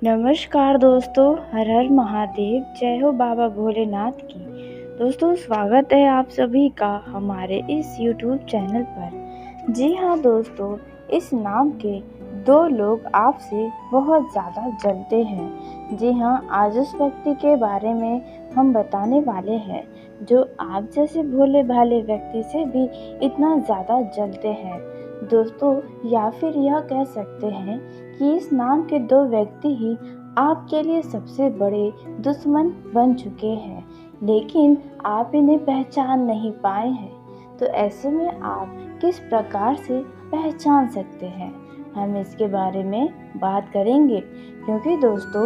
नमस्कार दोस्तों, हर हर महादेव, जय हो बाबा भोलेनाथ की। दोस्तों, स्वागत है आप सभी का हमारे इस यूट्यूब चैनल पर। जी हाँ दोस्तों, इस नाम के दो लोग आपसे बहुत ज़्यादा जलते हैं। जी हाँ, आज उस व्यक्ति के बारे में हम बताने वाले हैं जो आप जैसे भोले भाले व्यक्ति से भी इतना ज़्यादा जलते हैं दोस्तों, या फिर यह कह सकते हैं कि इस नाम के दो व्यक्ति ही आपके लिए सबसे बड़े दुश्मन बन चुके हैं, लेकिन आप इन्हें पहचान नहीं पाए हैं। तो ऐसे में आप किस प्रकार से पहचान सकते हैं, हम इसके बारे में बात करेंगे, क्योंकि दोस्तों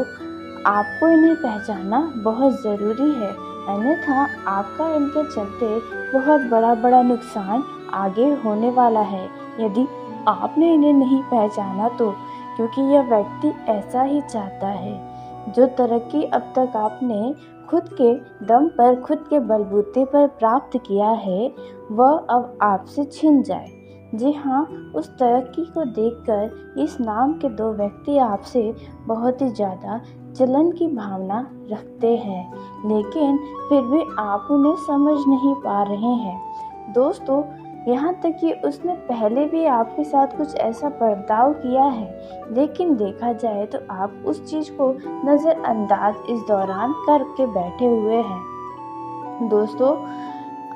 आपको इन्हें पहचानना बहुत ज़रूरी है, अन्यथा आपका इनके चलते बहुत बड़ा नुकसान आगे होने वाला है यदि आपने इन्हें नहीं पहचाना तो। क्योंकि यह व्यक्ति ऐसा ही चाहता है। जो तरक्की अब तक आपने खुद के दम पर, खुद के बलबूते पर प्राप्त किया है, वह अब आपसे छिन जाए। जी हाँ, उस तरक्की को देखकर इस नाम के दो व्यक्ति आपसे बहुत ही ज़्यादा जलन की भावना रखते हैं, लेकिन फिर भी आप उन्हें समझ नहीं पा रहे हैं दोस्तों। यहाँ तक कि उसने पहले भी आपके साथ कुछ ऐसा बर्ताव किया है, लेकिन देखा जाए तो आप उस चीज़ को नज़रअंदाज इस दौरान करके बैठे हुए हैं दोस्तों।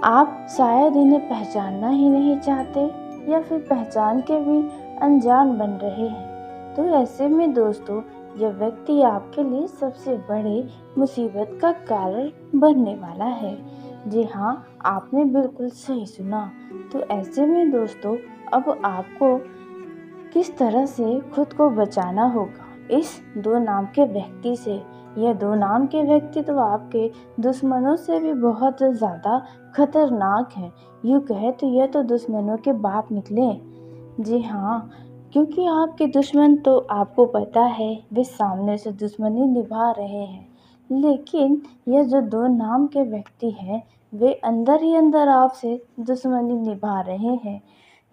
आप शायद इन्हें पहचानना ही नहीं चाहते, या फिर पहचान के भी अनजान बन रहे हैं। तो ऐसे में दोस्तों, यह व्यक्ति आपके लिए सबसे बड़े मुसीबत का कारण बनने वाला है। जी हाँ, आपने बिल्कुल सही सुना। तो ऐसे में दोस्तों, अब आपको किस तरह से खुद को बचाना होगा इस दो नाम के व्यक्ति से। यह दो नाम के व्यक्ति तो आपके दुश्मनों से भी बहुत ज़्यादा खतरनाक हैं। यूँ कहे तो यह तो दुश्मनों के बाप निकले। जी हाँ, क्योंकि आपके दुश्मन तो आपको पता है वे सामने से दुश्मनी निभा रहे हैं, लेकिन यह जो दो नाम के व्यक्ति हैं वे अंदर ही अंदर आपसे दुश्मनी निभा रहे हैं,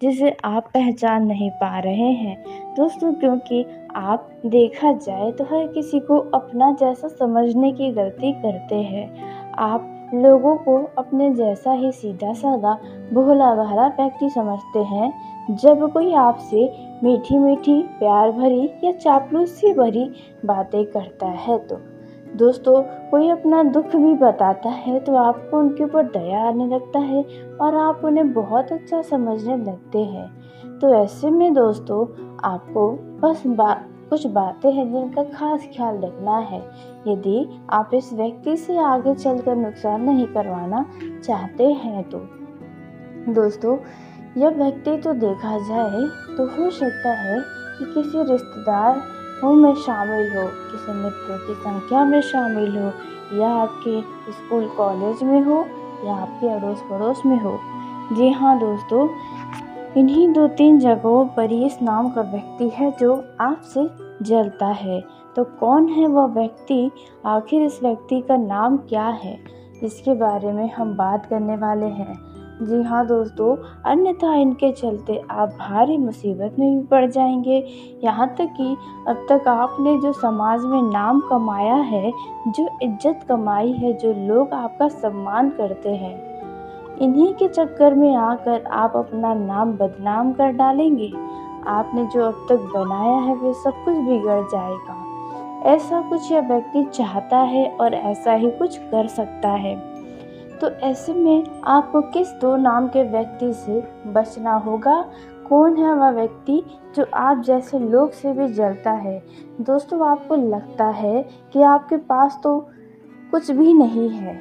जिसे आप पहचान नहीं पा रहे हैं दोस्तों। क्योंकि आप देखा जाए तो हर किसी को अपना जैसा समझने की गलती करते हैं। आप लोगों को अपने जैसा ही सीधा साधा भोला भाला व्यक्ति समझते हैं। जब कोई आपसे मीठी मीठी प्यार भरी या चापलूसी भरी बातें करता है तो दोस्तों, कोई अपना दुख भी बताता है तो आपको उनके ऊपर दया आने लगता है और आप उन्हें बहुत अच्छा समझने लगते हैं। तो ऐसे में दोस्तों, आपको बस कुछ बातें हैं जिनका खास ख्याल रखना है, यदि आप इस व्यक्ति से आगे चलकर नुकसान नहीं करवाना चाहते हैं तो। दोस्तों, यह व्यक्ति तो देखा जाए तो हो सकता है कि किसी रिश्तेदार में शामिल हो, किसी मित्रों की संख्या में शामिल हो, या आपके स्कूल कॉलेज में हो, या आपके अड़ोस पड़ोस में हो। जी हाँ दोस्तों, इन्हीं 2-3 जगहों पर ही इस नाम का व्यक्ति है जो आपसे जलता है। तो कौन है वह व्यक्ति, आखिर इस व्यक्ति का नाम क्या है, इसके बारे में हम बात करने वाले हैं। जी हाँ दोस्तों, अन्यथा इनके चलते आप भारी मुसीबत में भी पड़ जाएंगे। यहाँ तक कि अब तक आपने जो समाज में नाम कमाया है, जो इज्जत कमाई है, जो लोग आपका सम्मान करते हैं, इन्हीं के चक्कर में आकर आप अपना नाम बदनाम कर डालेंगे। आपने जो अब तक बनाया है वो सब कुछ बिगड़ जाएगा। ऐसा कुछ यह व्यक्ति चाहता है और ऐसा ही कुछ कर सकता है। तो ऐसे में आपको किस दो नाम के व्यक्ति से बचना होगा? कौन है वह व्यक्ति जो आप जैसे लोग से भी जलता है? दोस्तों, आपको लगता है कि आपके पास तो कुछ भी नहीं है।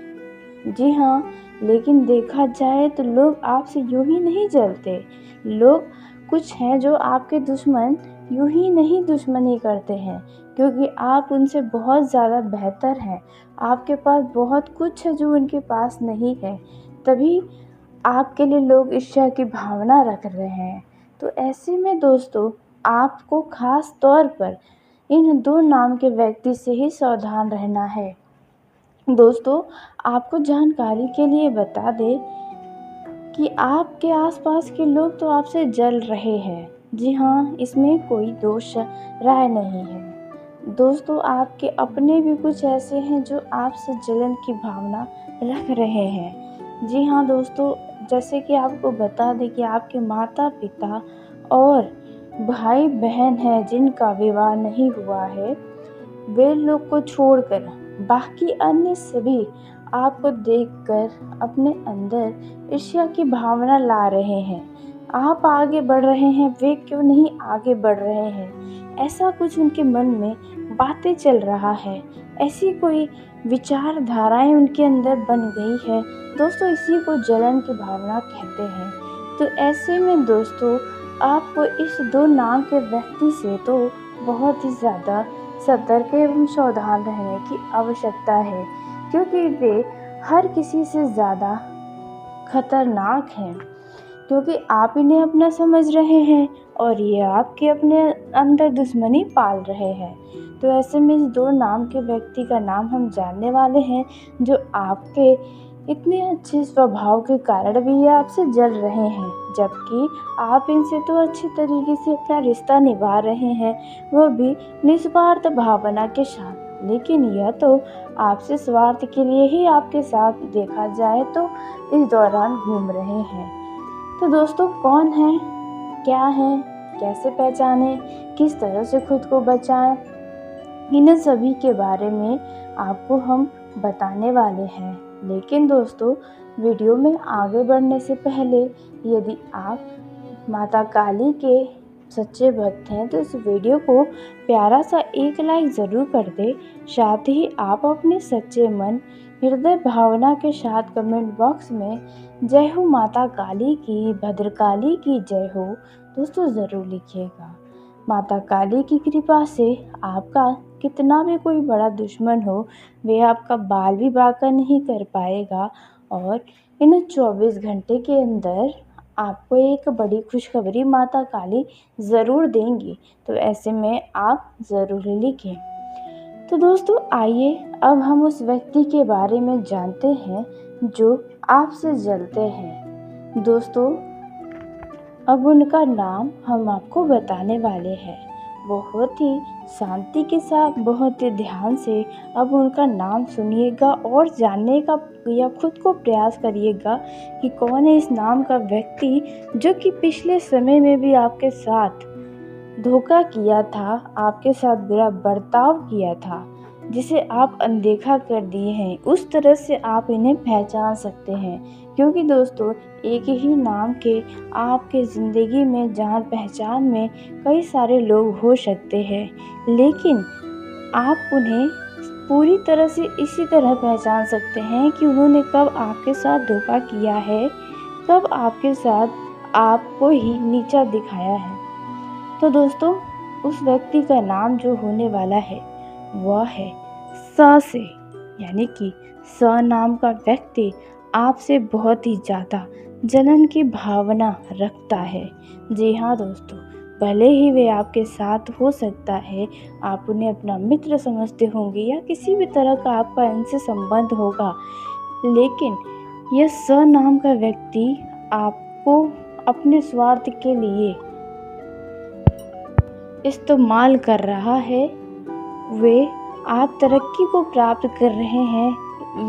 जी हाँ, लेकिन देखा जाए तो लोग आपसे यूं ही नहीं जलते। लोग कुछ हैं जो आपके दुश्मन यूं ही नहीं दुश्मनी करते हैं, क्योंकि आप उनसे बहुत ज़्यादा बेहतर हैं। आपके पास बहुत कुछ है जो उनके पास नहीं है, तभी आपके लिए लोग ईर्ष्या की भावना रख रहे हैं। तो ऐसे में दोस्तों, आपको खास तौर पर इन दो नाम के व्यक्ति से ही सावधान रहना है। दोस्तों, आपको जानकारी के लिए बता दें कि आपके आसपास के लोग तो आपसे जल रहे हैं। जी हाँ, इसमें कोई दोष राय नहीं है। दोस्तों आपके अपने भी कुछ ऐसे हैं जो आपसे जलन की भावना रख रहे हैं। जी हाँ दोस्तों, जैसे कि आपको बता दें कि आपके माता-पिता और भाई-बहन हैं जिनका विवाह नहीं हुआ है, वे लोग को छोड़कर बाकी अन्य सभी आपको देखकर अपने अंदर ईर्ष्या की भावना ला रहे हैं। आप आगे बढ़ रहे हैं, वे क्यों नहीं आगे बढ़ रहे हैं? ऐसा कुछ उनके मन में बातें चल रहा है। ऐसी कोई विचारधाराएँ उनके अंदर बन गई है। दोस्तों इसी को जलन की भावना कहते हैं। तो ऐसे में दोस्तों आपको इस 2 नाम के व्यक्ति से तो बहुत ही ज़्यादा सतर्क एवं सावधान रहने की आवश्यकता है, क्योंकि वे हर किसी से ज़्यादा खतरनाक हैं, क्योंकि आप इन्हें अपना समझ रहे हैं और ये आपके अपने अंदर दुश्मनी पाल रहे हैं। तो ऐसे में इस 2 नाम के व्यक्ति का नाम हम जानने वाले हैं, जो आपके इतने अच्छे स्वभाव के कारण भी ये आपसे जल रहे हैं, जबकि आप इनसे तो अच्छे तरीके से अपना रिश्ता निभा रहे हैं, वो भी निस्वार्थ भावना के साथ। लेकिन यह तो आपसे स्वार्थ के लिए ही आपके साथ देखा जाए तो इस दौरान घूम रहे हैं। तो दोस्तों कौन है, क्या है, कैसे पहचानें, किस तरह से खुद को बचाएं, इन सभी के बारे में आपको हम बताने वाले हैं। लेकिन दोस्तों वीडियो में आगे बढ़ने से पहले यदि आप माता काली के सच्चे भक्त हैं तो इस वीडियो को प्यारा सा एक लाइक ज़रूर कर दें। साथ ही आप अपने सच्चे मन हृदय भावना के साथ कमेंट बॉक्स में जय हो माता काली की, भद्रकाली की जय हो दोस्तों ज़रूर लिखिएगा। माता काली की कृपा से आपका कितना भी कोई बड़ा दुश्मन हो, वे आपका बाल भी बांका नहीं कर पाएगा और इन 24 घंटे के अंदर आपको एक बड़ी खुशखबरी माता काली ज़रूर देंगी। तो ऐसे में आप ज़रूर लिखें। तो दोस्तों आइए अब हम उस व्यक्ति के बारे में जानते हैं जो आपसे जलते हैं। दोस्तों अब उनका नाम हम आपको बताने वाले हैं। बहुत ही शांति के साथ, बहुत ही ध्यान से अब उनका नाम सुनिएगा और जानने का या खुद को प्रयास करिएगा कि कौन है इस नाम का व्यक्ति जो कि पिछले समय में भी आपके साथ धोखा किया था, आपके साथ बुरा बर्ताव किया था, जिसे आप अनदेखा कर दिए हैं। उस तरह से आप इन्हें पहचान सकते हैं, क्योंकि दोस्तों एक ही नाम के आपके ज़िंदगी में जान पहचान में कई सारे लोग हो सकते हैं, लेकिन आप उन्हें पूरी तरह से इसी तरह पहचान सकते हैं कि उन्होंने कब आपके साथ धोखा किया है, कब आपके साथ आपको ही नीचा दिखाया है। तो दोस्तों उस व्यक्ति का नाम जो होने वाला है वह है स से, यानी कि स नाम का व्यक्ति आपसे बहुत ही ज़्यादा जलन की भावना रखता है। जी हाँ दोस्तों, भले ही वे आपके साथ हो सकता है आप उन्हें अपना मित्र समझते होंगे या किसी भी तरह का आपका इनसे संबंध होगा, लेकिन यह स नाम का व्यक्ति आपको अपने स्वार्थ के लिए इस्तेमाल कर रहा है। वे आप तरक्की को प्राप्त कर रहे हैं,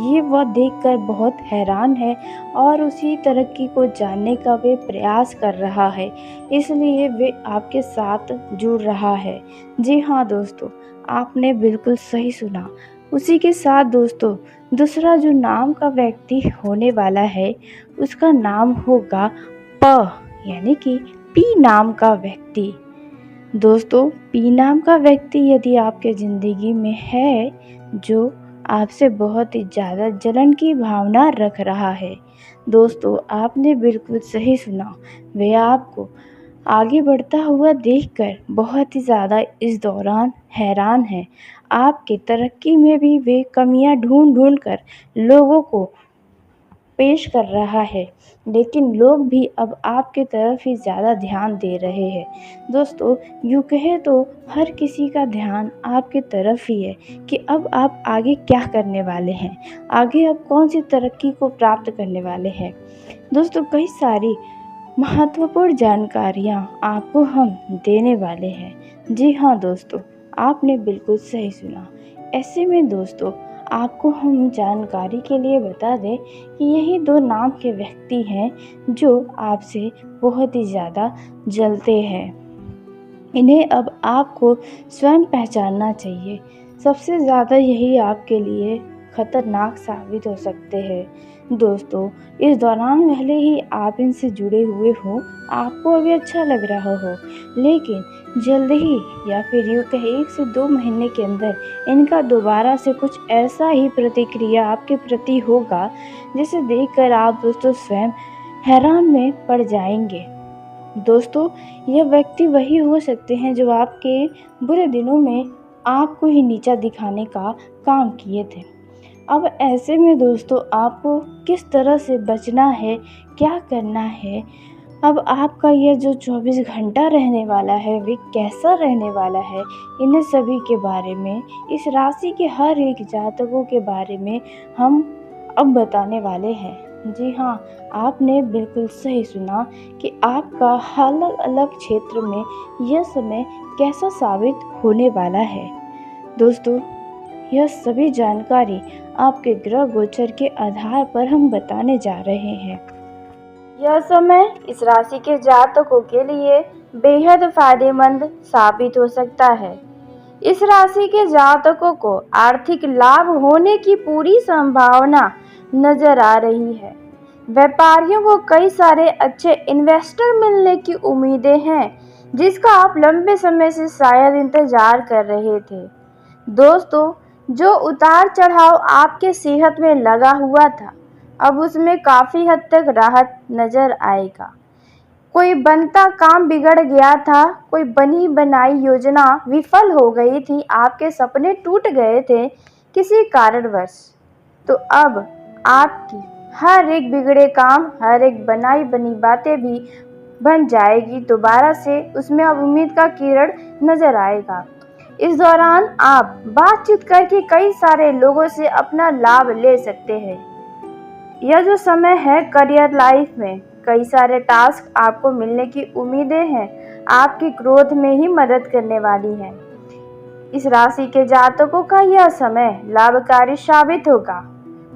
ये वह देखकर बहुत हैरान है और उसी तरक्की को जानने का वे प्रयास कर रहा है, इसलिए वे आपके साथ जुड़ रहा है। जी हाँ दोस्तों, आपने बिल्कुल सही सुना। उसी के साथ दोस्तों दूसरा जो नाम का व्यक्ति होने वाला है उसका नाम होगा प, यानी कि पी नाम का व्यक्ति। दोस्तों पी नाम का व्यक्ति यदि आपके ज़िंदगी में है जो आपसे बहुत ही ज़्यादा जलन की भावना रख रहा है, दोस्तों आपने बिल्कुल सही सुना। वे आपको आगे बढ़ता हुआ देखकर बहुत ही ज़्यादा इस दौरान हैरान है। आपकी तरक्की में भी वे कमियां ढूंढ ढूंढ कर लोगों को पेश कर रहा है, लेकिन लोग भी अब आपके तरफ ही ज़्यादा ध्यान दे रहे हैं। दोस्तों यूँ कहे तो हर किसी का ध्यान आपके तरफ ही है कि अब आप आगे क्या करने वाले हैं, आगे आप कौन सी तरक्की को प्राप्त करने वाले हैं। दोस्तों कई सारी महत्वपूर्ण जानकारियाँ आपको हम देने वाले हैं। जी हाँ दोस्तों, आपने बिल्कुल सही सुना। ऐसे में दोस्तों आपको हम जानकारी के लिए बता दें कि यही दो नाम के व्यक्ति हैं जो आपसे बहुत ही ज़्यादा जलते हैं। इन्हें अब आपको स्वयं पहचानना चाहिए। सबसे ज़्यादा यही आपके लिए खतरनाक साबित हो सकते हैं। दोस्तों इस दौरान भले ही आप इनसे जुड़े हुए हो, आपको अभी अच्छा लग रहा हो, लेकिन जल्द ही या फिर यूँ कहें 1 से 2 महीने के अंदर इनका दोबारा से कुछ ऐसा ही प्रतिक्रिया आपके प्रति होगा जिसे देखकर आप दोस्तों स्वयं हैरान में पड़ जाएंगे। दोस्तों यह व्यक्ति वही हो सकते हैं जो आपके बुरे दिनों में आपको ही नीचा दिखाने का काम किए थे। अब ऐसे में दोस्तों आपको किस तरह से बचना है, क्या करना है, अब आपका यह जो 24 घंटा रहने वाला है वे कैसा रहने वाला है, इन्हें सभी के बारे में, इस राशि के हर एक जातकों के बारे में हम अब बताने वाले हैं। जी हाँ, आपने बिल्कुल सही सुना कि आपका अलग अलग क्षेत्र में यह समय कैसा साबित होने वाला है। दोस्तों यह सभी जानकारी आपके ग्रह गोचर के आधार पर हम बताने जा रहे हैं। यह समय इस राशि के जातकों के लिए बेहद फायदेमंद साबित हो सकता है। इस राशि के जातकों को आर्थिक लाभ होने की पूरी संभावना नजर आ रही है। व्यापारियों को कई सारे अच्छे इन्वेस्टर मिलने की उम्मीदें हैं, जिसका आप लंबे समय से शायद इंतजार कर रहे थे। दोस्तों जो उतार चढ़ाव आपके सेहत में लगा हुआ था, अब उसमें काफ़ी हद तक राहत नजर आएगा। कोई बनता काम बिगड़ गया था, कोई बनी बनाई योजना विफल हो गई थी, आपके सपने टूट गए थे किसी कारणवश, तो अब आपकी हर एक बिगड़े काम, हर एक बनाई बनी बातें भी बन जाएगी दोबारा से, उसमें अब उम्मीद का किरण नजर आएगा। इस दौरान आप बातचीत करके कई सारे लोगों से अपना लाभ ले सकते हैं। यह जो समय है करियर लाइफ में कई सारे टास्क आपको मिलने की उम्मीदें हैं, आपकी ग्रोथ में ही मदद करने वाली हैं। इस राशि के जातकों का यह समय लाभकारी साबित होगा।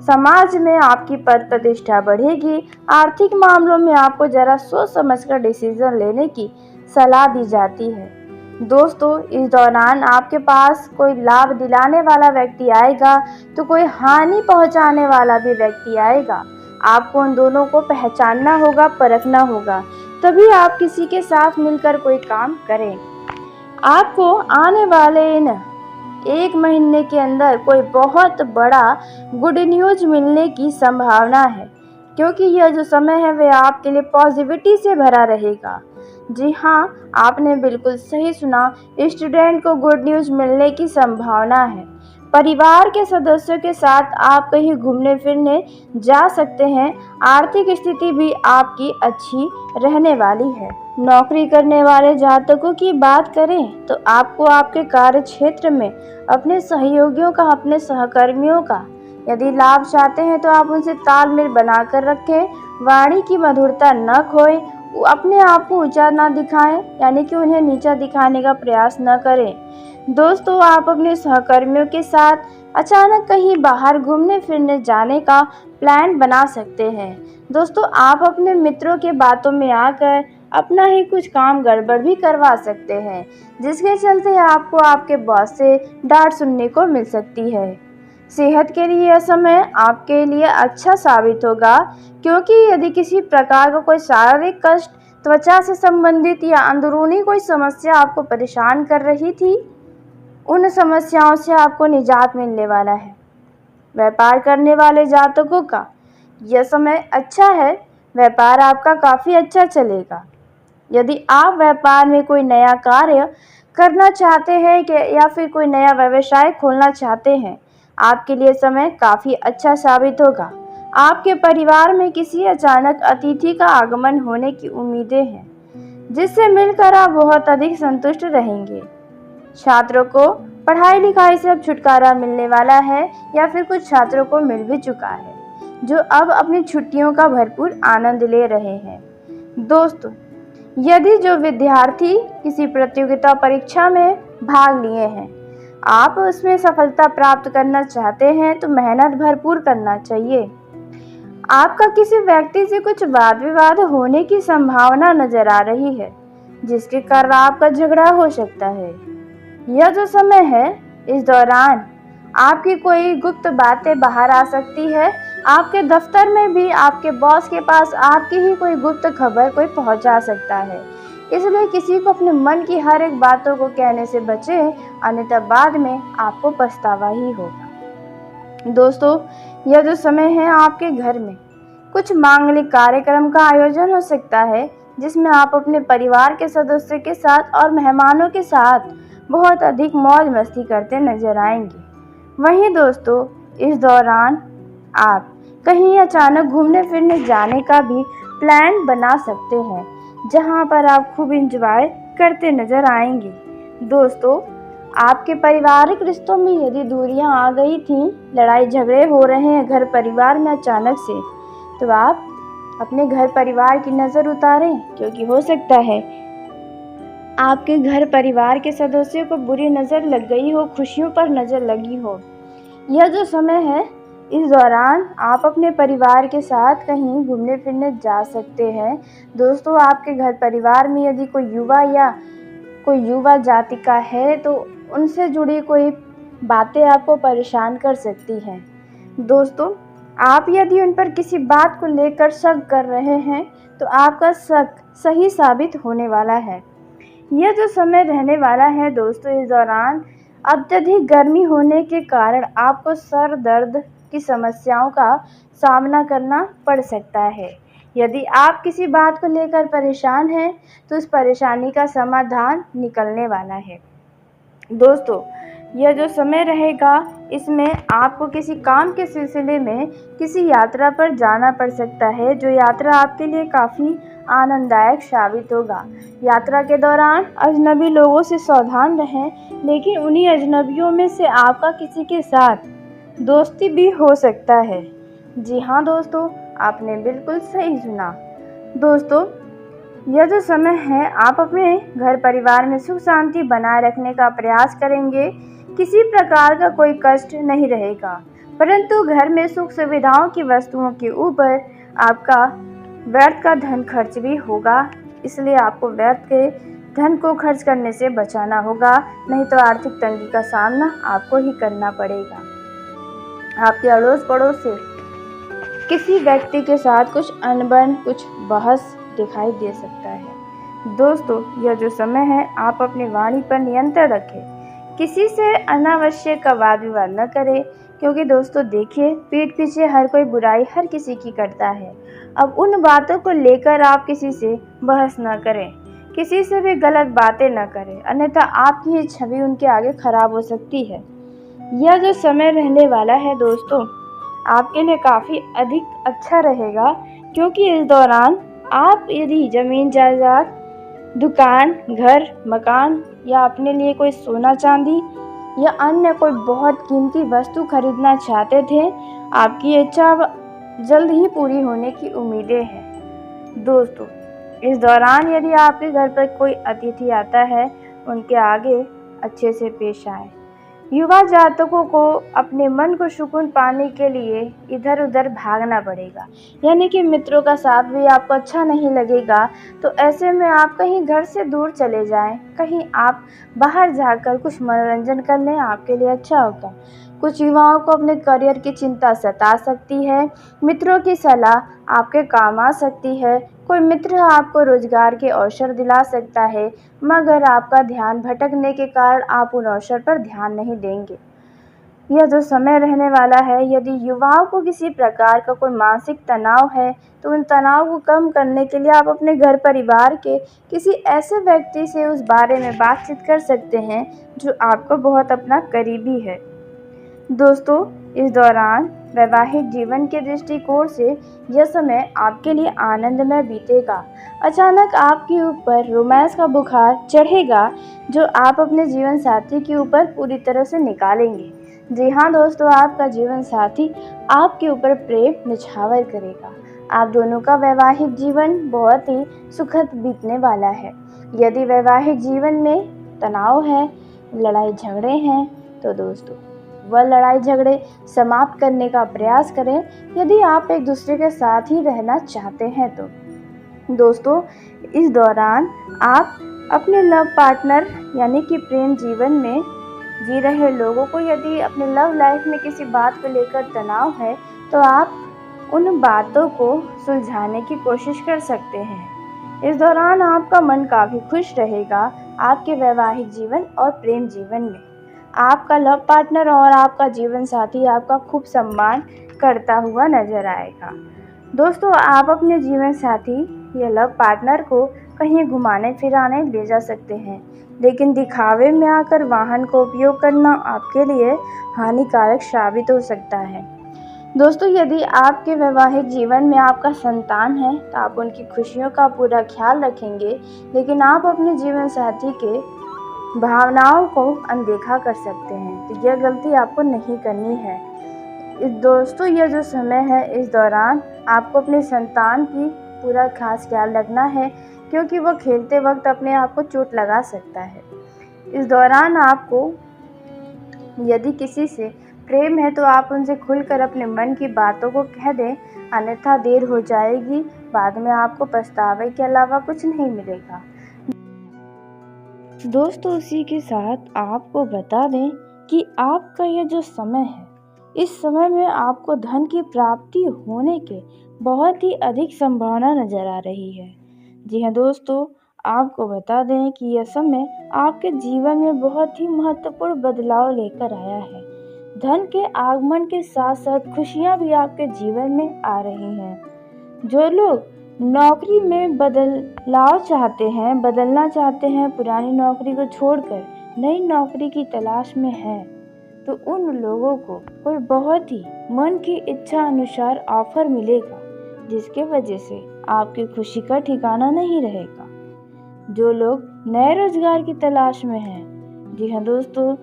समाज में आपकी पद प्रतिष्ठा बढ़ेगी। आर्थिक मामलों में आपको जरा सोच समझकर डिसीजन लेने की सलाह दी जाती है। दोस्तों इस दौरान आपके पास कोई लाभ दिलाने वाला व्यक्ति आएगा तो कोई हानि पहुंचाने वाला भी व्यक्ति आएगा। आपको उन दोनों को पहचानना होगा, परखना होगा, तभी आप किसी के साथ मिलकर कोई काम करें। आपको आने वाले इन 1 महीने के अंदर कोई बहुत बड़ा गुड न्यूज मिलने की संभावना है, क्योंकि यह जो समय है वह आपके लिए पॉजिटिविटी से भरा रहेगा। जी हाँ, आपने बिल्कुल सही सुना, स्टूडेंट को गुड न्यूज मिलने की संभावना है। परिवार के सदस्यों के साथ आप कहीं घूमने फिरने जा सकते हैं। आर्थिक स्थिति भी आपकी अच्छी रहने वाली है। नौकरी करने वाले जातकों की बात करें तो आपको आपके कार्य क्षेत्र में अपने सहयोगियों का, अपने सहकर्मियों का यदि लाभ चाहते हैं तो आप उनसे तालमेल बनाकर रखें। वाणी की मधुरता न खोएं, अपने आप को ऊंचा ना दिखाएं, यानी कि उन्हें नीचा दिखाने का प्रयास न करें। दोस्तों आप अपने सहकर्मियों के साथ अचानक कहीं बाहर घूमने फिरने जाने का प्लान बना सकते हैं। दोस्तों आप अपने मित्रों के बातों में आकर अपना ही कुछ काम गड़बड़ भी करवा सकते हैं, जिसके चलते आपको आपके बॉस से डांट सुनने को मिल सकती है। सेहत के लिए यह समय आपके लिए अच्छा साबित होगा, क्योंकि यदि किसी प्रकार का कोई शारीरिक कष्ट, त्वचा से संबंधित या अंदरूनी कोई समस्या आपको परेशान कर रही थी, उन समस्याओं से आपको निजात मिलने वाला है। व्यापार करने वाले जातकों का यह समय अच्छा है, व्यापार आपका काफ़ी अच्छा चलेगा। यदि आप व्यापार में कोई नया कार्य करना चाहते हैं या फिर कोई नया व्यवसाय खोलना चाहते हैं, आपके लिए समय काफ़ी अच्छा साबित होगा। आपके परिवार में किसी अचानक अतिथि का आगमन होने की उम्मीदें हैं, जिससे मिलकर आप बहुत अधिक संतुष्ट रहेंगे। छात्रों को पढ़ाई लिखाई से अब छुटकारा मिलने वाला है, या फिर कुछ छात्रों को मिल भी चुका है, जो अब अपनी छुट्टियों का भरपूर आनंद ले रहे हैं। दोस्तों यदि जो विद्यार्थी किसी प्रतियोगिता परीक्षा में भाग लिए हैं। आप उसमें सफलता प्राप्त करना चाहते हैं तो मेहनत भरपूर करना चाहिए। आपका किसी व्यक्ति से कुछ वाद विवाद होने की संभावना नजर आ रही है, जिसके कारण आपका झगड़ा हो सकता है। यह जो समय है, इस दौरान आपकी कोई गुप्त बातें बाहर आ सकती है। आपके दफ्तर में भी आपके बॉस के पास आपकी ही कोई गुप्त खबर कोई पहुंचा सकता है। इसलिए किसी को अपने मन की हर एक बातों को कहने से बचें, अन्यथा बाद में आपको पछतावा ही होगा। दोस्तों, यह जो समय है, आपके घर में कुछ मांगलिक कार्यक्रम का आयोजन हो सकता है, जिसमें आप अपने परिवार के सदस्यों के साथ और मेहमानों के साथ बहुत अधिक मौज मस्ती करते नजर आएंगे। वहीं दोस्तों, इस दौरान आप कहीं अचानक घूमने फिरने जाने का भी प्लान बना सकते हैं, जहां पर आप खूब एंजॉय करते नजर आएंगे। दोस्तों, आपके पारिवारिक रिश्तों में यदि दूरियां आ गई थीं, लड़ाई झगड़े हो रहे हैं घर परिवार में अचानक से, तो आप अपने घर परिवार की नज़र उतारें, क्योंकि हो सकता है आपके घर परिवार के सदस्यों को बुरी नज़र लग गई हो, खुशियों पर नज़र लगी हो। यह जो समय है, इस दौरान आप अपने परिवार के साथ कहीं घूमने फिरने जा सकते हैं। दोस्तों, आपके घर परिवार में यदि कोई युवा जाति का है, तो उनसे जुड़ी कोई बातें आपको परेशान कर सकती हैं। दोस्तों, आप यदि उन पर किसी बात को लेकर शक कर रहे हैं, तो आपका शक सही साबित होने वाला है। यह जो समय रहने वाला है दोस्तों, इस दौरान अत्यधिक गर्मी होने के कारण आपको सर दर्द की समस्याओं का सामना करना पड़ सकता है। यदि आप किसी बात को लेकर परेशान हैं, तो उस परेशानी का समाधान निकलने वाला है। दोस्तों, यह जो समय रहेगा, इसमें आपको किसी काम के सिलसिले में किसी यात्रा पर जाना पड़ सकता है, जो यात्रा आपके लिए काफ़ी आनंददायक साबित होगा। यात्रा के दौरान अजनबी लोगों से सावधान रहें, लेकिन उन्हीं अजनबियों में से आपका किसी के साथ दोस्ती भी हो सकता है। जी हाँ दोस्तों, आपने बिल्कुल सही सुना। दोस्तों, यह जो समय है, आप अपने घर परिवार में सुख शांति बनाए रखने का प्रयास करेंगे। किसी प्रकार का कोई कष्ट नहीं रहेगा, परंतु घर में सुख सुविधाओं की वस्तुओं के ऊपर आपका व्यर्थ का धन खर्च भी होगा। इसलिए आपको व्यर्थ के धन को खर्च करने से बचाना होगा, नहीं तो आर्थिक तंगी का सामना आपको ही करना पड़ेगा। आपके अड़ोस पड़ोस से किसी व्यक्ति के साथ कुछ अनबन, कुछ बहस दिखाई दे सकता है। दोस्तों, यह जो समय है, आप अपनी वाणी पर नियंत्रण रखें। किसी से अनावश्यक वाद विवाद न करें, क्योंकि दोस्तों देखिए, पीठ पीछे हर कोई बुराई हर किसी की करता है। अब उन बातों को लेकर आप किसी से बहस न करें, किसी से भी गलत बातें न करें, अन्यथा आपकी ही छवि उनके आगे खराब हो सकती है। यह जो समय रहने वाला है दोस्तों, आपके लिए काफ़ी अधिक अच्छा रहेगा, क्योंकि इस दौरान आप यदि ज़मीन जायदाद, दुकान, घर, मकान या अपने लिए कोई सोना चांदी या अन्य कोई बहुत कीमती वस्तु खरीदना चाहते थे, आपकी इच्छा जल्द ही पूरी होने की उम्मीदें हैं। दोस्तों, इस दौरान यदि आपके घर पर कोई अतिथि आता है, उनके आगे अच्छे से पेश आएं। युवा जातकों को अपने मन को सुकून पाने के लिए इधर उधर भागना पड़ेगा, यानी कि मित्रों का साथ भी आपको अच्छा नहीं लगेगा। तो ऐसे में आप कहीं घर से दूर चले जाएं, कहीं आप बाहर जाकर कुछ मनोरंजन कर लें, आपके लिए अच्छा होगा। कुछ युवाओं को अपने करियर की चिंता सता सकती है। मित्रों की सलाह आपके काम आ सकती है। कोई मित्र आपको रोजगार के अवसर दिला सकता है, मगर आपका ध्यान भटकने के कारण आप उन अवसर पर ध्यान नहीं देंगे। यह जो समय रहने वाला है, यदि युवाओं को किसी प्रकार का कोई मानसिक तनाव है, तो उन तनाव को कम करने के लिए आप अपने घर परिवार के किसी ऐसे व्यक्ति से उस बारे में बातचीत कर सकते हैं जो आपको बहुत अपना करीबी है। दोस्तों, इस दौरान वैवाहिक जीवन के दृष्टिकोण से यह समय आपके लिए आनंदमय बीतेगा। अचानक आपके ऊपर रोमांस का बुखार चढ़ेगा, जो आप अपने जीवन साथी के ऊपर पूरी तरह से निकालेंगे। जी हाँ दोस्तों, आपका जीवन साथी आपके ऊपर प्रेम निछावर करेगा। आप दोनों का वैवाहिक जीवन बहुत ही सुखद बीतने वाला है। यदि वैवाहिक जीवन में तनाव है, लड़ाई झगड़े हैं तो दोस्तों वह लड़ाई झगड़े समाप्त करने का प्रयास करें यदि आप एक दूसरे के साथ ही रहना चाहते हैं तो। दोस्तों इस दौरान आप अपने लव पार्टनर यानी कि प्रेम जीवन में जी रहे लोगों को यदि अपने लव लाइफ में किसी बात को लेकर तनाव है तो आप उन बातों को सुलझाने की कोशिश कर सकते हैं। इस दौरान आपका मन काफ़ी खुश रहेगा। आपके वैवाहिक जीवन और प्रेम जीवन में आपका लव पार्टनर और आपका जीवन साथी आपका खूब सम्मान करता हुआ नजर आएगा। दोस्तों आप अपने जीवन साथी या लव पार्टनर को कहीं घुमाने फिराने ले जा सकते हैं, लेकिन दिखावे में आकर वाहन का उपयोग करना आपके लिए हानिकारक साबित हो सकता है। दोस्तों यदि आपके वैवाहिक जीवन में आपका संतान है तो आप उनकी खुशियों का पूरा ख्याल रखेंगे, लेकिन आप अपने जीवन साथी के भावनाओं को अनदेखा कर सकते हैं, तो यह गलती आपको नहीं करनी है। दोस्तों यह जो समय है इस दौरान आपको अपने संतान की पूरा खास ख्याल रखना है, क्योंकि वह खेलते वक्त अपने आप को चोट लगा सकता है। इस दौरान आपको यदि किसी से प्रेम है तो आप उनसे खुलकर अपने मन की बातों को कह दें, अन्यथा देर हो जाएगी, बाद में आपको पछतावे के अलावा कुछ नहीं मिलेगा। दोस्तों उसी के साथ आपको बता दें कि आपका यह जो समय है इस समय में आपको धन की प्राप्ति होने के बहुत ही अधिक संभावना नजर आ रही है। जी हाँ दोस्तों, आपको बता दें कि यह समय आपके जीवन में बहुत ही महत्वपूर्ण बदलाव लेकर आया है। धन के आगमन के साथ साथ खुशियाँ भी आपके जीवन में आ रही हैं। जो लोग नौकरी में बदलाव चाहते हैं, बदलना चाहते हैं, पुरानी नौकरी को छोड़कर नई नौकरी की तलाश में हैं, तो उन लोगों को कोई बहुत ही मन की इच्छा अनुसार ऑफर मिलेगा, जिसके वजह से आपकी खुशी का ठिकाना नहीं रहेगा। जो लोग नए रोजगार की तलाश में हैं, जी हाँ दोस्तों,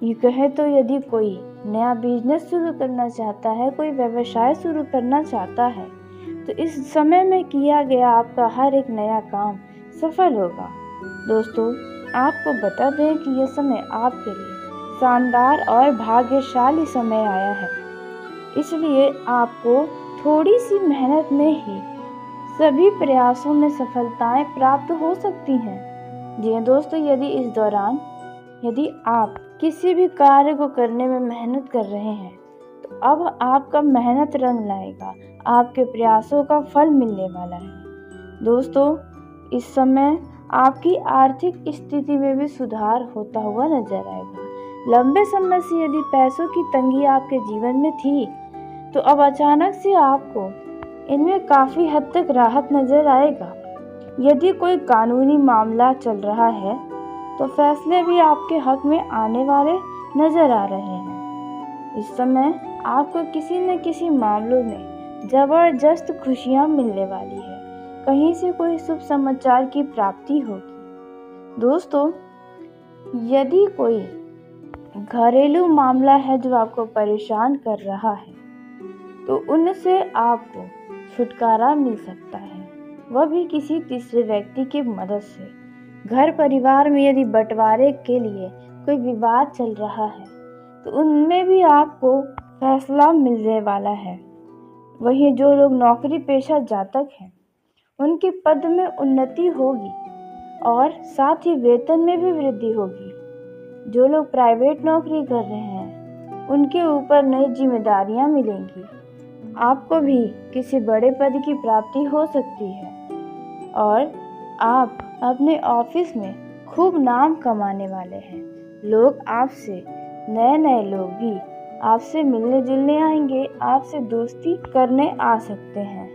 ये कहे तो यदि कोई नया बिजनेस शुरू करना चाहता है, कोई व्यवसाय शुरू करना चाहता है, तो इस समय में किया गया आपका हर एक नया काम सफल होगा। दोस्तों आपको बता दें कि यह समय आपके लिए शानदार और भाग्यशाली समय आया है, इसलिए आपको थोड़ी सी मेहनत में ही सभी प्रयासों में सफलताएं प्राप्त हो सकती हैं। जी हाँ दोस्तों, यदि इस दौरान यदि आप किसी भी कार्य को करने में मेहनत कर रहे हैं तो अब आपका मेहनत रंग लाएगा, आपके प्रयासों का फल मिलने वाला है। दोस्तों इस समय आपकी आर्थिक स्थिति में भी सुधार होता हुआ नजर आएगा। लंबे समय से यदि पैसों की तंगी आपके जीवन में थी तो अब अचानक से आपको इनमें काफ़ी हद तक राहत नजर आएगा। यदि कोई कानूनी मामला चल रहा है तो फैसले भी आपके हक में आने वाले नजर आ रहे हैं। इस समय आपको किसी न किसी मामलों में जबरदस्त खुशियां मिलने वाली है, कहीं से कोई शुभ समाचार की प्राप्ति होगी। दोस्तों यदि कोई घरेलू मामला है जो आपको परेशान कर रहा है तो उनसे आपको छुटकारा मिल सकता है, वह भी किसी तीसरे व्यक्ति की मदद से। घर परिवार में यदि बंटवारे के लिए कोई विवाद चल रहा है तो उनमें भी आपको फैसला मिलने वाला है। वहीं जो लोग नौकरी पेशा जातक हैं उनके पद में उन्नति होगी और साथ ही वेतन में भी वृद्धि होगी। जो लोग प्राइवेट नौकरी कर रहे हैं उनके ऊपर नई जिम्मेदारियां मिलेंगी, आपको भी किसी बड़े पद की प्राप्ति हो सकती है और आप अपने ऑफिस में खूब नाम कमाने वाले हैं। लोग आपसे नए लोग भी आपसे मिलने जुलने आएंगे, आपसे दोस्ती करने आ सकते हैं।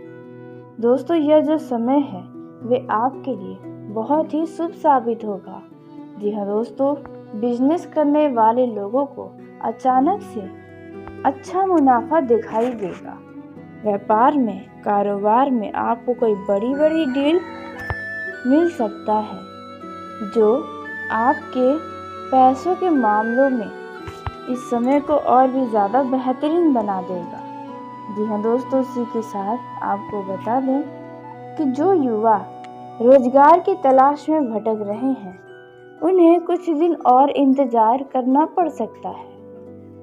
दोस्तों यह जो समय है वे आपके लिए बहुत ही शुभ साबित होगा। जी हाँ दोस्तों, बिजनेस करने वाले लोगों को अचानक से अच्छा मुनाफा दिखाई देगा। व्यापार में, कारोबार में आपको कोई बड़ी डील मिल सकता है जो आपके पैसों के मामलों में इस समय को और भी ज़्यादा बेहतरीन बना देगा। जी हाँ दोस्तों, इसी के साथ आपको बता दें कि जो युवा रोजगार की तलाश में भटक रहे हैं उन्हें कुछ दिन और इंतज़ार करना पड़ सकता है।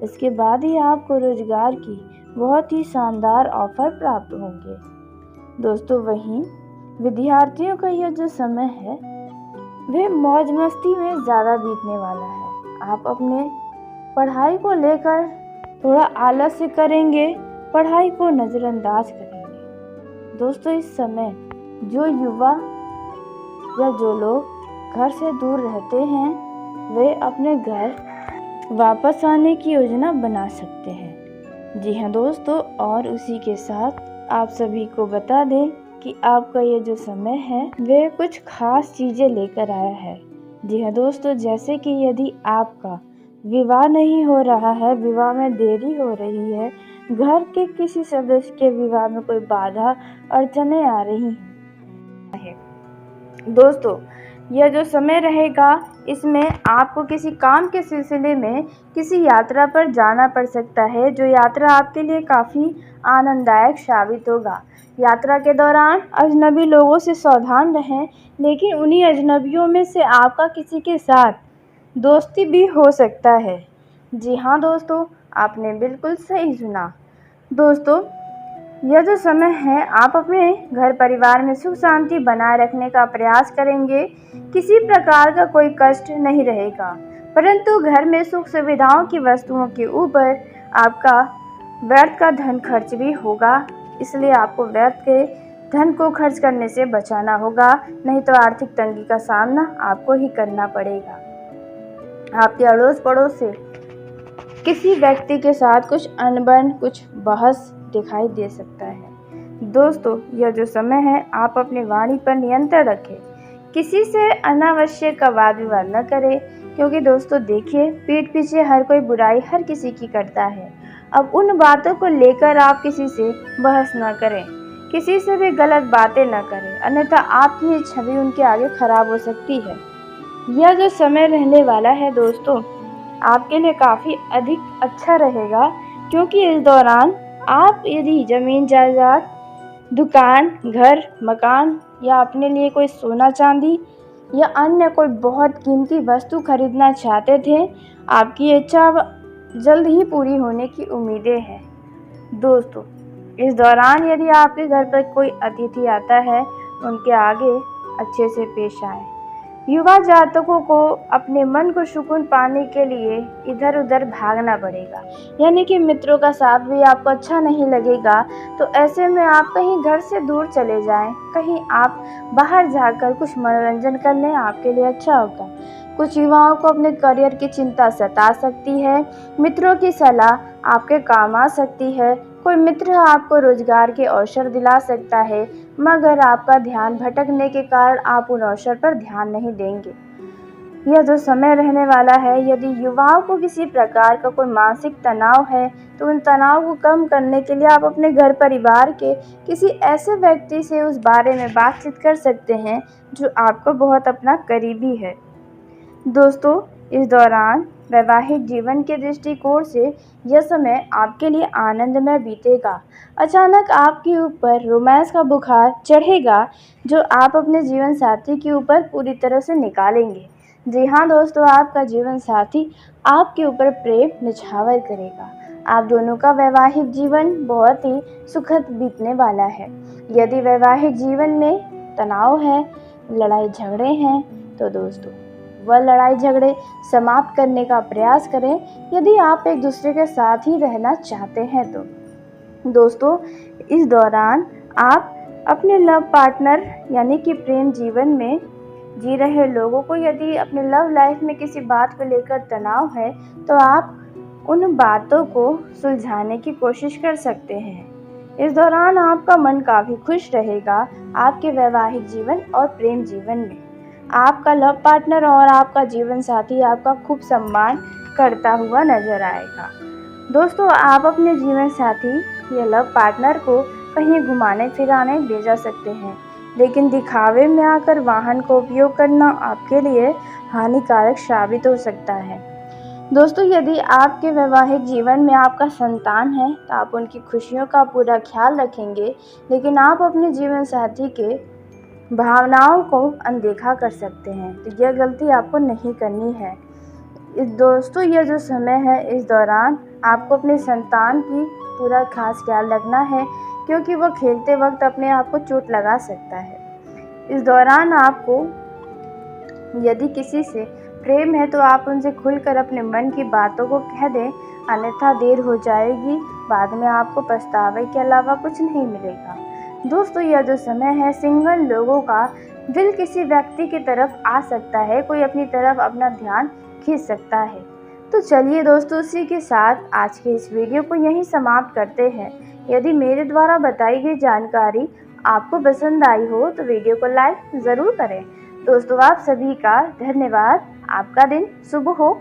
इसके बाद ही आपको रोजगार की बहुत ही शानदार ऑफर प्राप्त होंगे। दोस्तों, वहीं विद्यार्थियों का यह जो समय है वह मौज मस्ती में ज़्यादा बीतने वाला है। आप अपने पढ़ाई को लेकर थोड़ा आलस्य करेंगे, पढ़ाई को नज़रअंदाज करेंगे। दोस्तों, इस समय जो युवा या जो लोग घर से दूर रहते हैं वे अपने घर वापस आने की योजना बना सकते हैं। जी हाँ दोस्तों, और उसी के साथ आप सभी को बता दें कि आपका ये जो समय है वे कुछ खास चीज़ें लेकर आया है। जी हाँ दोस्तों, जैसे कि यदि आपका विवाह नहीं हो रहा है, विवाह में देरी हो रही है, घर के किसी सदस्य के विवाह में कोई बाधा अड़चनें आ रही हैं, दोस्तों यह जो समय रहेगा इसमें आपको किसी काम के सिलसिले में किसी यात्रा पर जाना पड़ सकता है, जो यात्रा आपके लिए काफ़ी आनंददायक साबित होगा। यात्रा के दौरान अजनबी लोगों से सावधान रहें, लेकिन उन्हीं अजनबियों में से आपका किसी के साथ दोस्ती भी हो सकता है। जी हाँ दोस्तों, आपने बिल्कुल सही सुना। दोस्तों, यह जो समय है आप अपने घर परिवार में सुख शांति बनाए रखने का प्रयास करेंगे। किसी प्रकार का कोई कष्ट नहीं रहेगा, परंतु घर में सुख सुविधाओं की वस्तुओं के ऊपर आपका व्यर्थ का धन खर्च भी होगा। इसलिए आपको व्यर्थ के धन को खर्च करने से बचाना होगा, नहीं तो आर्थिक तंगी का सामना आपको ही करना पड़ेगा। आपके अड़ोस पड़ोस से किसी व्यक्ति के साथ कुछ अनबन, कुछ बहस दिखाई दे सकता है। दोस्तों, यह जो समय है आप अपनी वाणी पर नियंत्रण रखें, किसी से अनावश्यक का वाद विवाद न करें, क्योंकि दोस्तों देखिए, पीठ पीछे हर कोई बुराई हर किसी की करता है। अब उन बातों को लेकर आप किसी से बहस न करें, किसी से भी गलत बातें न करें, अन्यथा आपकी ये छवि उनके आगे खराब हो सकती है। यह जो समय रहने वाला है दोस्तों आपके लिए काफ़ी अधिक अच्छा रहेगा, क्योंकि इस दौरान आप यदि ज़मीन जायदाद, दुकान, घर, मकान या अपने लिए कोई सोना चांदी या अन्य कोई बहुत कीमती वस्तु खरीदना चाहते थे, आपकी इच्छा जल्द ही पूरी होने की उम्मीदें हैं। दोस्तों, इस दौरान यदि आपके घर पर कोई अतिथि आता है, उनके आगे अच्छे से पेश आएं। युवा जातकों को अपने मन को सुकून पाने के लिए इधर उधर भागना पड़ेगा, यानी कि मित्रों का साथ भी आपको अच्छा नहीं लगेगा। तो ऐसे में आप कहीं घर से दूर चले जाएं, कहीं आप बाहर जाकर कुछ मनोरंजन कर लें, आपके लिए अच्छा होगा। कुछ युवाओं को अपने करियर की चिंता सता सकती है, मित्रों की सलाह आपके काम आ सकती है, कोई मित्र आपको रोजगार के अवसर दिला सकता है, मगर आपका ध्यान भटकने के कारण आप उन अवसर पर ध्यान नहीं देंगे। यह जो समय रहने वाला है, यदि युवाओं को किसी प्रकार का कोई मानसिक तनाव है, तो उन तनाव को कम करने के लिए आप अपने घर परिवार के किसी ऐसे व्यक्ति से उस बारे में बातचीत कर सकते हैं जो आपको बहुत अपना करीबी है। दोस्तों, इस दौरान वैवाहिक जीवन के दृष्टिकोण से यह समय आपके लिए आनंदमय बीतेगा। अचानक आपके ऊपर रोमांस का बुखार चढ़ेगा, जो आप अपने जीवन साथी के ऊपर पूरी तरह से निकालेंगे। जी हाँ दोस्तों, आपका जीवन साथी आपके ऊपर प्रेम निछावर करेगा। आप दोनों का वैवाहिक जीवन बहुत ही सुखद बीतने वाला है। यदि वैवाहिक जीवन में तनाव है, लड़ाई झगड़े हैं, तो दोस्तों वह लड़ाई झगड़े समाप्त करने का प्रयास करें, यदि आप एक दूसरे के साथ ही रहना चाहते हैं तो। दोस्तों, इस दौरान आप अपने लव पार्टनर यानी कि प्रेम जीवन में जी रहे लोगों को यदि अपने लव लाइफ में किसी बात को लेकर तनाव है, तो आप उन बातों को सुलझाने की कोशिश कर सकते हैं। इस दौरान आपका मन काफ़ी खुश रहेगा आपके वैवाहिक जीवन और प्रेम जीवन में। आपका लव पार्टनर और आपका जीवन साथी आपका खूब सम्मान करता हुआ नजर आएगा। दोस्तों, आप अपने जीवन साथी या लव पार्टनर को कहीं घुमाने फिराने ले जा सकते हैं, लेकिन दिखावे में आकर वाहन का उपयोग करना आपके लिए हानिकारक साबित हो सकता है। दोस्तों, यदि आपके वैवाहिक जीवन में आपका संतान है, तो आप उनकी खुशियों का पूरा ख्याल रखेंगे, लेकिन आप अपने जीवन साथी के भावनाओं को अनदेखा कर सकते हैं। तो यह गलती आपको नहीं करनी है। दोस्तों, यह जो समय है, इस दौरान आपको अपने संतान की पूरा खास ख्याल रखना है, क्योंकि वह खेलते वक्त अपने आप को चोट लगा सकता है। इस दौरान आपको यदि किसी से प्रेम है तो आप उनसे खुलकर अपने मन की बातों को कह दें, अन्यथा देर हो जाएगी, बाद में आपको पछतावे के अलावा कुछ नहीं मिलेगा। दोस्तों, यह जो समय है, सिंगल लोगों का दिल किसी व्यक्ति की तरफ आ सकता है, कोई अपनी तरफ अपना ध्यान खींच सकता है। तो चलिए दोस्तों, उसी के साथ आज के इस वीडियो को यहीं समाप्त करते हैं। यदि मेरे द्वारा बताई गई जानकारी आपको पसंद आई हो तो वीडियो को लाइक ज़रूर करें। दोस्तों, आप सभी का धन्यवाद। आपका दिन शुभ हो।